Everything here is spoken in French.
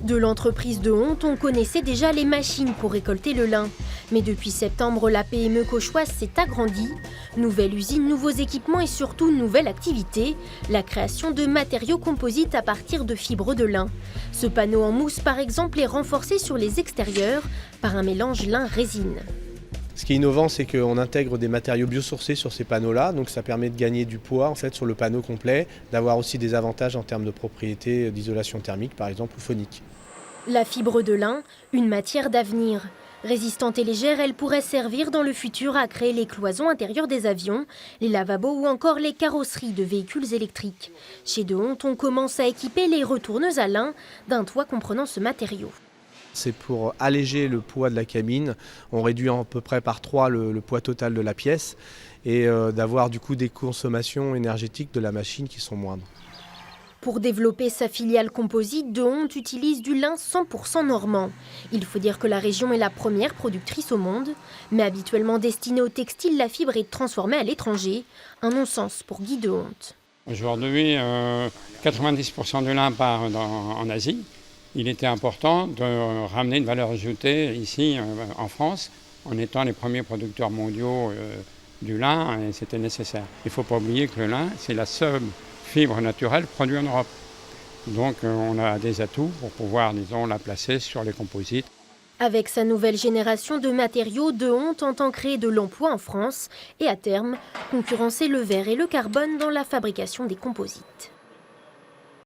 De l'entreprise de Honte, on connaissait déjà les machines pour récolter le lin. Mais depuis septembre, la PME cauchoise s'est agrandie. Nouvelle usine, nouveaux équipements et surtout nouvelle activité, la création de matériaux composites à partir de fibres de lin. Ce panneau en mousse, par exemple, est renforcé sur les extérieurs par un mélange lin-résine. Ce qui est innovant, c'est qu'on intègre des matériaux biosourcés sur ces panneaux-là, donc ça permet de gagner du poids en fait, sur le panneau complet, d'avoir aussi des avantages en termes de propriétés d'isolation thermique par exemple ou phonique. La fibre de lin, une matière d'avenir. Résistante et légère, elle pourrait servir dans le futur à créer les cloisons intérieures des avions, les lavabos ou encore les carrosseries de véhicules électriques. Chez De Honte, on commence à équiper les retourneuses à lin d'un toit comprenant ce matériau. C'est pour alléger le poids de la cabine. On réduit à peu près par 3 le poids total de la pièce et d'avoir du coup des consommations énergétiques de la machine qui sont moindres. Pour développer sa filiale composite, De Honte utilise du lin 100% normand. Il faut dire que la région est la première productrice au monde, mais habituellement destinée au textile, la fibre est transformée à l'étranger. Un non-sens pour Guy De Honte. Aujourd'hui, 90% du lin part en Asie. Il était important de ramener une valeur ajoutée ici en France, en étant les premiers producteurs mondiaux du lin, et c'était nécessaire. Il ne faut pas oublier que le lin, c'est la seule fibre naturelle produite en Europe. Donc on a des atouts pour pouvoir, disons, la placer sur les composites. Avec sa nouvelle génération de matériaux, De Honte entend créer de l'emploi en France et à terme, concurrencer le verre et le carbone dans la fabrication des composites.